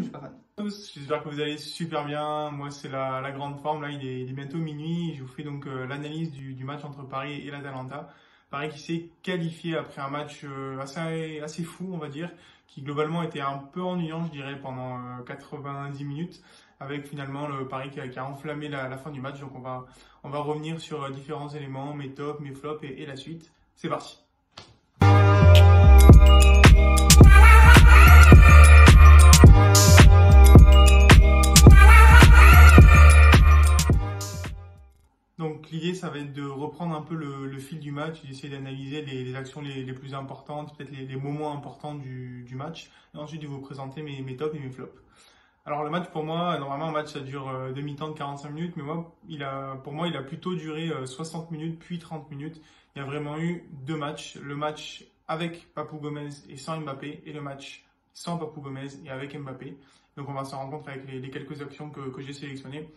Je suis pas fan. J'espère que vous allez super bien. Moi, c'est la grande forme. Là, il est bientôt minuit. Je vous fais donc l'analyse du match entre Paris et l'Atalanta. Paris qui s'est qualifié après un match assez fou, on va dire, qui globalement était un peu ennuyant, je dirais, pendant 90 minutes, avec finalement le Paris qui a enflammé la fin du match. Donc, on va revenir sur différents éléments, mes tops, mes flops et la suite. C'est parti. Donc l'idée, ça va être de reprendre un peu le fil du match, d'essayer d'analyser les actions les plus importantes, peut-être les moments importants du match, et ensuite de vous présenter mes tops et mes flops. Alors le match pour moi, normalement un match ça dure demi-temps de 45 minutes, mais pour moi il a plutôt duré 60 minutes puis 30 minutes. Il y a vraiment eu deux matchs, le match avec Papou Gomez et sans Mbappé, et le match sans Papou Gomez et avec Mbappé. Donc on va s'en rendre compte avec les quelques actions que j'ai sélectionnées.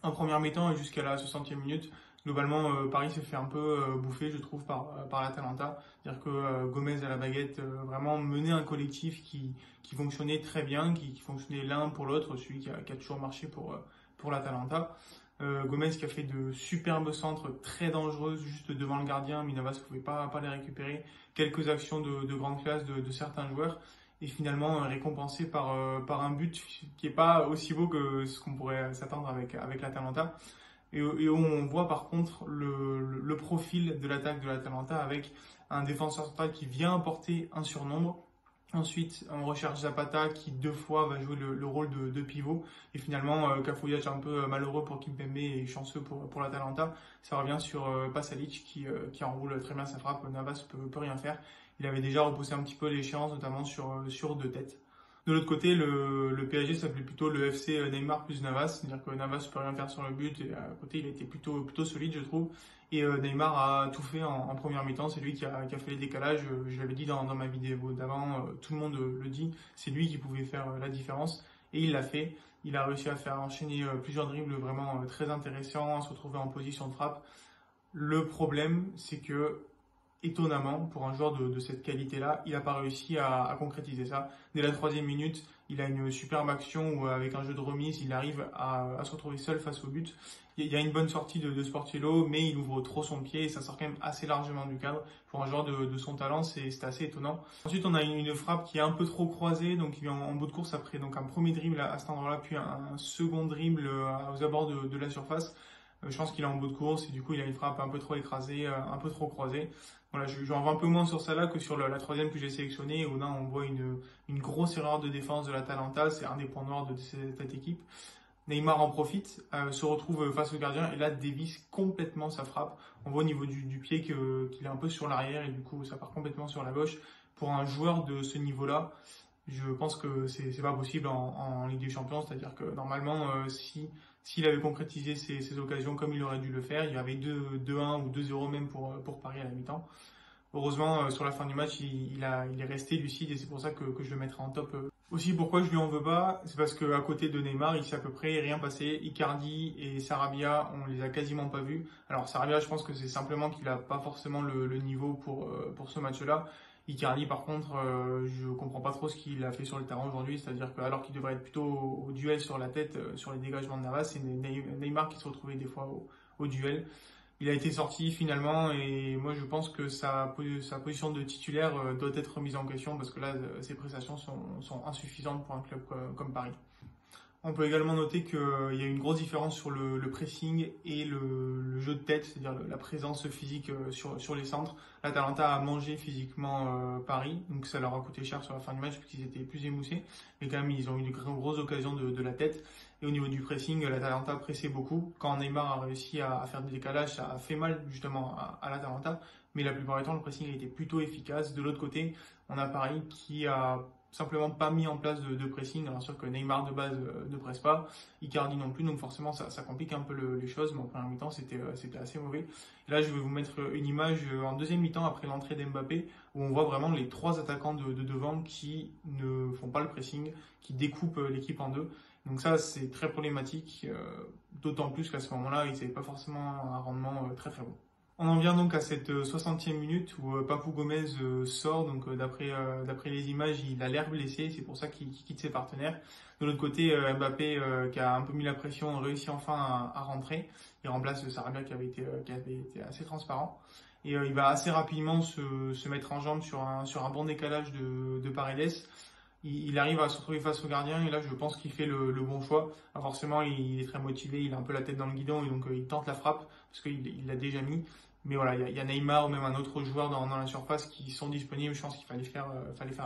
En première mi-temps et jusqu'à la 60e minute, globalement, Paris s'est fait un peu bouffer, je trouve, par l'Atalanta. C'est-à-dire que Gomez à la baguette vraiment menait un collectif qui fonctionnait très bien, qui fonctionnait l'un pour l'autre, celui qui a toujours marché pour l'Atalanta. Gomez qui a fait de superbes centres très dangereuses juste devant le gardien, Navas ne pouvait pas les récupérer. Quelques actions de grande classe de certains joueurs. Et finalement récompensé par un but qui n'est pas aussi beau que ce qu'on pourrait s'attendre avec l'Atalanta. Et où on voit par contre le profil de l'attaque de l'Atalanta avec un défenseur central qui vient apporter un surnombre. Ensuite, on recherche Zapata qui deux fois va jouer le rôle de pivot. Et finalement, cafouillage un peu malheureux pour Kimpembe et chanceux pour l'Atalanta. Ça revient sur Pasalic qui enroule très bien sa frappe. Navas peut rien faire. Il avait déjà repoussé un petit peu l'échéance, notamment sur deux têtes. De l'autre côté, le PSG s'appelait plutôt le FC Neymar plus Navas. C'est-à-dire que Navas ne peut rien faire sur le but. Et à côté, il a été plutôt solide, je trouve. Et Neymar a tout fait en première mi-temps. C'est lui qui a fait les décalages. Je l'avais dit dans ma vidéo d'avant. Tout le monde le dit. C'est lui qui pouvait faire la différence. Et il l'a fait. Il a réussi à faire enchaîner plusieurs dribbles vraiment très intéressants, à se retrouver en position de frappe. Le problème, c'est que étonnamment, pour un joueur de cette qualité-là, il n'a pas réussi à concrétiser ça. Dès la 3e minute, il a une superbe action où, avec un jeu de remise, il arrive à se retrouver seul face au but. Il y a une bonne sortie de Sportiello, mais il ouvre trop son pied et ça sort quand même assez largement du cadre. Pour un joueur de son talent, c'est assez étonnant. Ensuite, on a une frappe qui est un peu trop croisée, donc il vient en bout de course après donc un premier dribble à cet endroit-là, puis un second dribble aux abords de la surface. Je pense qu'il est en bout de course et du coup il a une frappe un peu trop écrasée, un peu trop croisée. Voilà, j'en vois un peu moins sur celle-là que sur la troisième que j'ai sélectionnée, où là on voit une grosse erreur de défense de l'Atalanta. C'est un des points noirs de cette équipe. Neymar en profite, se retrouve face au gardien et là dévisse complètement sa frappe. On voit au niveau du pied qu'il est un peu sur l'arrière et du coup ça part complètement sur la gauche. Pour un joueur de ce niveau-là, je pense que c'est pas possible en Ligue des Champions. C'est-à-dire que normalement, s'il avait concrétisé ses occasions comme il aurait dû le faire, il y avait 2-1 ou 2-0 même pour Paris à la mi-temps. Heureusement, sur la fin du match, il est resté lucide et c'est pour ça que je le mettrai en top. Aussi, pourquoi je lui en veux pas, c'est parce qu'à côté de Neymar, il s'est à peu près rien passé. Icardi et Sarabia, on les a quasiment pas vus. Alors Sarabia, je pense que c'est simplement qu'il a pas forcément le niveau pour ce match-là. Icardi, par contre, je comprends pas trop ce qu'il a fait sur le terrain aujourd'hui, c'est-à-dire qu'alors qu'il devrait être plutôt au duel sur la tête, sur les dégagements de Navas, c'est Neymar qui se retrouvait des fois au duel. Il a été sorti finalement et moi je pense que sa position de titulaire doit être remise en question parce que là ses prestations sont insuffisantes pour un club comme Paris. On peut également noter qu'il y a une grosse différence sur le pressing et le jeu de tête, c'est-à-dire la présence physique sur les centres. L'Atalanta a mangé physiquement Paris, donc ça leur a coûté cher sur la fin du match puisqu'ils étaient plus émoussés. Mais quand même, ils ont eu de grosses occasions de la tête. Et au niveau du pressing, l'Atalanta pressait beaucoup. Quand Neymar a réussi à faire des décalages, ça a fait mal justement à l'Atalanta. Mais la plupart du temps, le pressing a été plutôt efficace. De l'autre côté, on a Paris qui a simplement pas mis en place de pressing. Alors sûr que Neymar de base ne presse pas, Icardi non plus, donc forcément ça complique un peu les choses, mais en première mi-temps c'était assez mauvais. Et là je vais vous mettre une image en deuxième mi-temps après l'entrée d'Mbappé, où on voit vraiment les trois attaquants de devant qui ne font pas le pressing, qui découpent l'équipe en deux. Donc ça c'est très problématique, d'autant plus qu'à ce moment-là ils n'avaient pas forcément un rendement très bon. On en vient donc à cette 60e minute où Papou Gomez sort, donc d'après les images, il a l'air blessé, c'est pour ça qu'il quitte ses partenaires. De l'autre côté, Mbappé, qui a un peu mis la pression, réussit enfin à rentrer. Il remplace Sarabia qui avait été assez transparent. Et il va assez rapidement se mettre en jambe sur un bon décalage de Paredes. Il arrive à se retrouver face au gardien et là je pense qu'il fait le bon choix. Alors forcément il est très motivé, il a un peu la tête dans le guidon et donc il tente la frappe parce qu'il l'a déjà mis. Mais voilà, il y a Neymar ou même un autre joueur dans la surface qui sont disponibles. Je pense qu'il fallait faire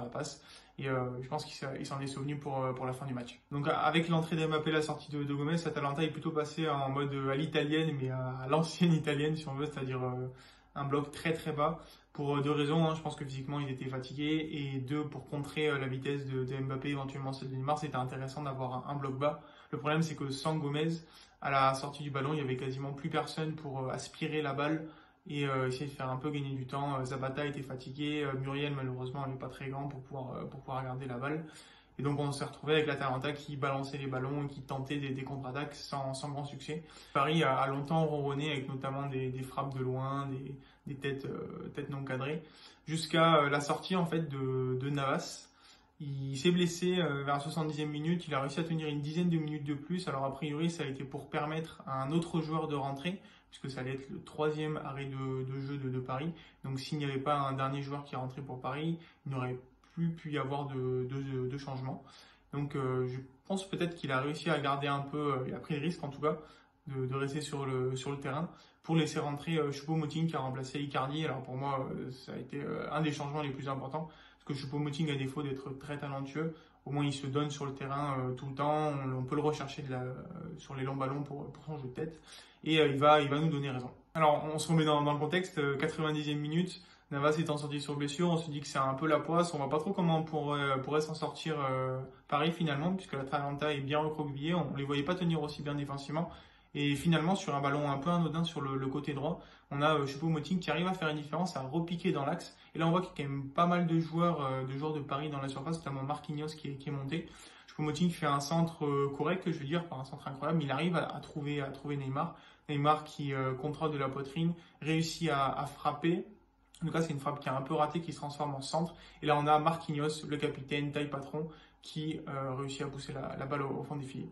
la passe. Et je pense qu'il s'en est souvenu pour la fin du match. Donc avec l'entrée d'Mbappé, la sortie de Gomez, Atalanta est plutôt passé en mode à l'italienne, mais à l'ancienne italienne si on veut, c'est-à-dire un bloc très très bas. Pour deux raisons, hein. Je pense que physiquement ils étaient fatigués et deux, pour contrer la vitesse de Mbappé, éventuellement celle de Neymar, c'était intéressant d'avoir un bloc bas. Le problème c'est que sans Gomez, à la sortie du ballon, il y avait quasiment plus personne pour aspirer la balle et essayer de faire un peu gagner du temps. Zapata était fatigué, Muriel malheureusement n'est pas très grand pour pouvoir garder la balle. Et donc on s'est retrouvé avec l'Atalanta qui balançait les ballons et qui tentait des contre-attaques sans grand succès. Paris a longtemps ronronné avec notamment des frappes de loin, des têtes non cadrées, jusqu'à la sortie en fait de Navas. Il s'est blessé vers la 70e minute, il a réussi à tenir une dizaine de minutes de plus. Alors a priori ça a été pour permettre à un autre joueur de rentrer, puisque ça allait être le troisième arrêt de jeu de Paris. Donc s'il n'y avait pas un dernier joueur qui est rentré pour Paris, il n'aurait plus pu y avoir de changement. Donc je pense peut-être qu'il a réussi à garder un peu, il a pris le risque en tout cas, de rester sur le terrain pour laisser rentrer Choupo-Moting qui a remplacé Icardi. Alors pour moi, ça a été un des changements les plus importants, parce que Choupo-Moting, à défaut d'être très talentueux, au moins il se donne sur le terrain tout le temps, on peut le rechercher sur les longs ballons pour son jeu de tête, et il va nous donner raison. Alors on se remet dans le contexte, 90e minute, Navas étant sorti sur blessure, on se dit que c'est un peu la poisse, on voit pas trop comment on pourrait s'en sortir Paris finalement, puisque l'Atalanta est bien recroquevillée, on les voyait pas tenir aussi bien défensivement. Et finalement, sur un ballon un peu anodin sur le côté droit, on a Choupo-Moting qui arrive à faire une différence, à repiquer dans l'axe. Et là, on voit qu'il y a quand même pas mal de joueurs de Paris dans la surface, notamment Marquinhos qui est monté. Choupo-Moting fait un centre correct, je veux dire, pas un centre incroyable, mais il arrive à trouver Neymar. Neymar qui contrôle de la poitrine, réussit à frapper. En tout cas, c'est une frappe qui a un peu raté, qui se transforme en centre. Et là, on a Marquinhos, le capitaine, taille patron, qui réussit à pousser la balle au fond des filets.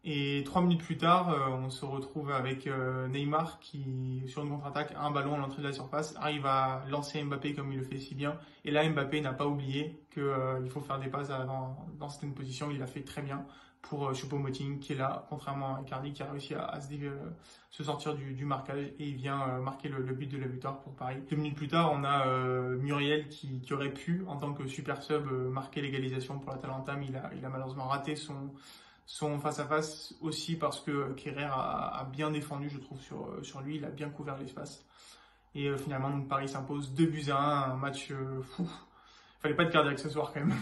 Et 3 minutes plus tard, on se retrouve avec Neymar qui, sur une contre-attaque, a un ballon à l'entrée de la surface, arrive à lancer Mbappé comme il le fait si bien. Et là, Mbappé n'a pas oublié qu'il faut faire des passes dans certaines positions. Il l'a fait très bien pour Choupo-Moting qui est là, contrairement à Icardi qui a réussi à se sortir du marquage et il vient marquer le but de la victoire pour Paris. 2 minutes plus tard, on a Muriel qui aurait pu, en tant que super sub, marquer l'égalisation pour l'Atalanta, mais il a malheureusement raté son face-à-face aussi parce que Kerrer a bien défendu, je trouve, sur lui. Il a bien couvert l'espace. Et finalement, donc, Paris s'impose 2-1, un match fou. Fallait pas être cardiaque ce soir quand même.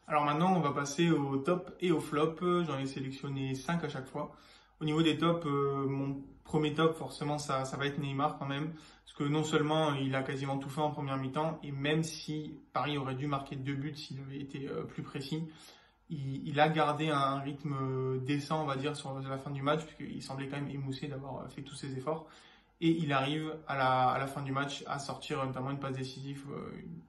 Alors maintenant, on va passer au top et au flop. J'en ai sélectionné 5 à chaque fois. Au niveau des tops, mon premier top, forcément, ça va être Neymar quand même. Parce que non seulement il a quasiment tout fait en première mi-temps, et même si Paris aurait dû marquer 2 buts s'il avait été plus précis, il a gardé un rythme décent, on va dire, sur la fin du match, puisqu'il semblait quand même émoussé d'avoir fait tous ses efforts. Et il arrive à la fin du match à sortir notamment une passe décisive,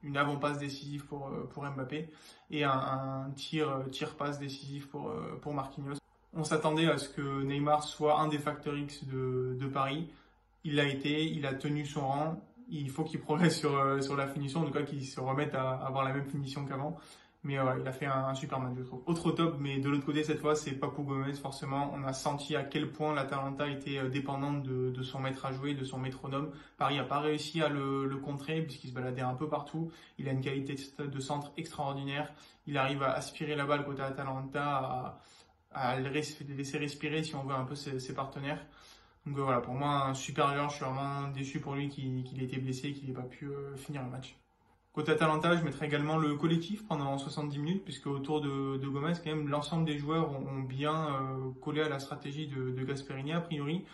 une avant-passe décisive pour Mbappé et un tir-passe décisif pour Marquinhos. On s'attendait à ce que Neymar soit un des facteurs X de Paris. Il l'a été, il a tenu son rang. Il faut qu'il progresse sur la finition, en tout cas qu'il se remette à avoir la même finition qu'avant. Mais il a fait un super match, je trouve. Autre top, mais de l'autre côté, cette fois, c'est Papou Gomez. Forcément, on a senti à quel point l'Atalanta était dépendante de son maître à jouer, de son métronome. Paris n'a pas réussi à le contrer, puisqu'il se baladait un peu partout. Il a une qualité de centre extraordinaire. Il arrive à aspirer la balle côté Atalanta, à le laisser respirer, si on veut, un peu ses partenaires. Donc voilà, pour moi, un super joueur. Je suis vraiment déçu pour lui qu'il ait été blessé et qu'il n'ait pas pu finir le match. Côté Atalanta, je mettrai également le collectif pendant 70 minutes, puisque autour de Gomez, quand même, l'ensemble des joueurs ont bien collé à la stratégie de Gasperini, a priori.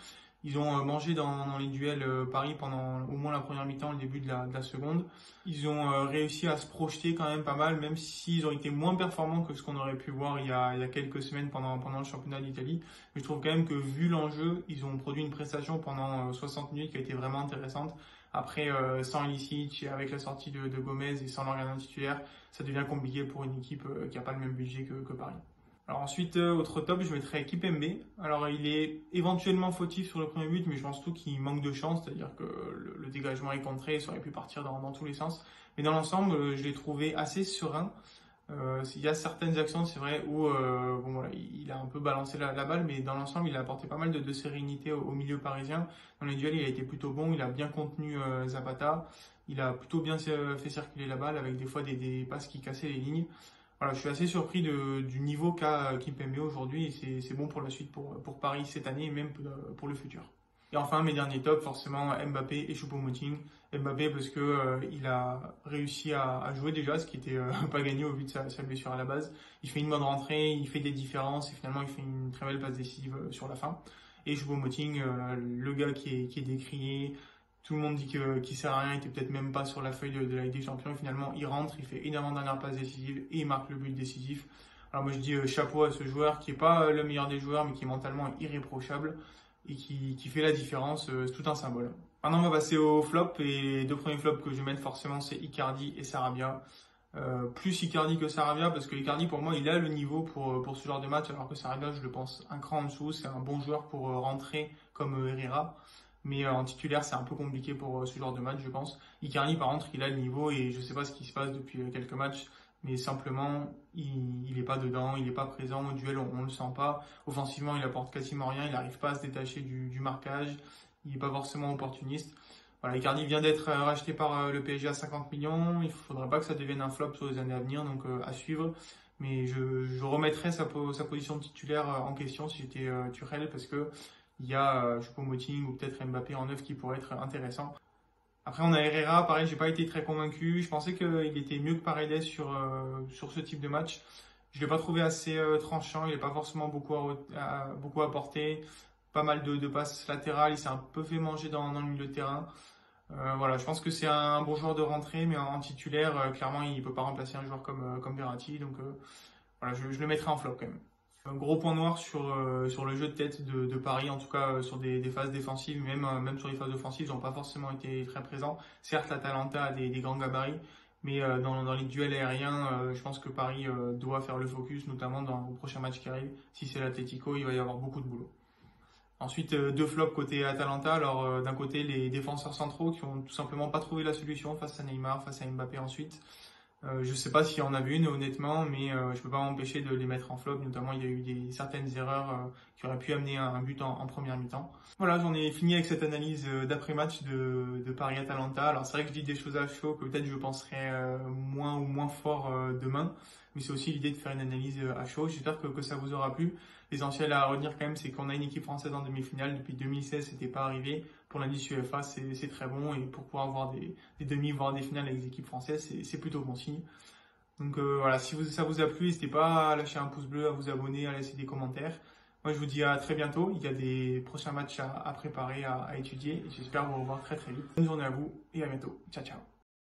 Ils ont mangé dans les duels Paris pendant au moins la première mi-temps, le début de la seconde. Ils ont réussi à se projeter quand même pas mal, même s'ils ont été moins performants que ce qu'on aurait pu voir il y a quelques semaines pendant le championnat d'Italie. Mais je trouve quand même que vu l'enjeu, ils ont produit une prestation pendant 60 minutes qui a été vraiment intéressante. Après, sans Ilicic et avec la sortie de Gomez et sans leur gardien titulaire, ça devient compliqué pour une équipe qui n'a pas le même budget que Paris. Alors ensuite, autre top, je mettrais Kimpembe. Alors il est éventuellement fautif sur le premier but, mais je pense tout qu'il manque de chance, c'est-à-dire que le dégagement est contré, ça aurait pu partir dans tous les sens. Mais dans l'ensemble, je l'ai trouvé assez serein. Il y a certaines actions, c'est vrai, où bon, voilà, il a un peu balancé la balle, mais dans l'ensemble, il a apporté pas mal de sérénité au milieu parisien. Dans les duels, il a été plutôt bon, il a bien contenu Zapata, il a plutôt bien fait circuler la balle avec des fois des passes qui cassaient les lignes. Voilà, je suis assez surpris du niveau qu'a Kimpembe aujourd'hui et c'est bon pour la suite pour Paris cette année et même pour le futur. Et enfin, mes derniers tops, forcément Mbappé et Choupo-Moting. Mbappé parce que il a réussi à jouer déjà, ce qui était pas gagné au vu de sa blessure à la base. Il fait une bonne rentrée, il fait des différences et finalement il fait une très belle passe décisive sur la fin. Et Choupo-Moting, le gars qui est décrié, tout le monde dit qu'il sert à rien, il était peut-être même pas sur la feuille de la Ligue des Champions. Et finalement, il rentre, il fait une avant-dernière passe décisive et il marque le but décisif. Alors moi je dis chapeau à ce joueur qui est pas le meilleur des joueurs mais qui est mentalement irréprochable et qui fait la différence, c'est tout un symbole. Maintenant on va passer au flop et les deux premiers flops que je vais mettre forcément c'est Icardi et Sarabia. Plus Icardi que Sarabia parce que Icardi pour moi il a le niveau pour ce genre de match alors que Sarabia je le pense un cran en dessous, c'est un bon joueur pour rentrer comme Herrera. Mais en titulaire, c'est un peu compliqué pour ce genre de match, je pense. Icardi, par contre, il a le niveau et je ne sais pas ce qui se passe depuis quelques matchs, mais simplement, il n'est pas dedans, il n'est pas présent au duel, on ne le sent pas. Offensivement, il apporte quasiment rien, il n'arrive pas à se détacher du marquage, il n'est pas forcément opportuniste. Voilà, Icardi vient d'être racheté par le PSG à 50 millions, il ne faudrait pas que ça devienne un flop sur les années à venir, donc à suivre. Mais je remettrais sa position de titulaire en question si j'étais Tuchel parce que il y a Choupo-Moting ou peut-être Mbappé en neuf qui pourrait être intéressant. Après, on a Herrera, pareil, j'ai pas été très convaincu. Je pensais qu'il était mieux que Paredes sur ce type de match. Je l'ai pas trouvé assez tranchant, il n'a pas forcément beaucoup apporté. Pas mal de passes latérales, il s'est un peu fait manger dans le milieu de terrain. Voilà, je pense que c'est un bon joueur de rentrée, mais en titulaire, clairement, il peut pas remplacer un joueur comme Verratti. Donc voilà, je le mettrai en flop quand même. Un gros point noir sur le jeu de tête de Paris, en tout cas sur des phases défensives, même sur les phases offensives, ils n'ont pas forcément été très présents. Certes, l'Atalanta a des grands gabarits, mais dans les duels aériens, je pense que Paris doit faire le focus, notamment dans le prochain match qui arrive. Si c'est l'Atlético, il va y avoir beaucoup de boulot. Ensuite, deux flops côté Atalanta. Alors d'un côté, les défenseurs centraux qui ont tout simplement pas trouvé la solution face à Neymar, face à Mbappé ensuite. Je sais pas s'il y en a vu une honnêtement, mais je peux pas m'empêcher de les mettre en flop. Notamment, il y a eu certaines erreurs qui auraient pu amener un but en première mi-temps. Voilà, j'en ai fini avec cette analyse d'après-match de Paris-Atalanta. Alors c'est vrai que je dis des choses à chaud que peut-être je penserai moins fort demain, mais c'est aussi l'idée de faire une analyse à chaud. J'espère que ça vous aura plu. L'essentiel à retenir quand même, c'est qu'on a une équipe française en demi-finale. Depuis 2016, c'était pas arrivé. Pour l'indice UEFA, c'est très bon. Et pour pouvoir avoir des demi, voire des finales avec des équipes françaises, c'est plutôt bon signe. Donc voilà, si ça vous a plu, n'hésitez pas à lâcher un pouce bleu, à vous abonner, à laisser des commentaires. Moi, je vous dis à très bientôt. Il y a des prochains matchs à préparer, à étudier. Et j'espère vous revoir très vite. Bonne journée à vous et à bientôt. Ciao, ciao.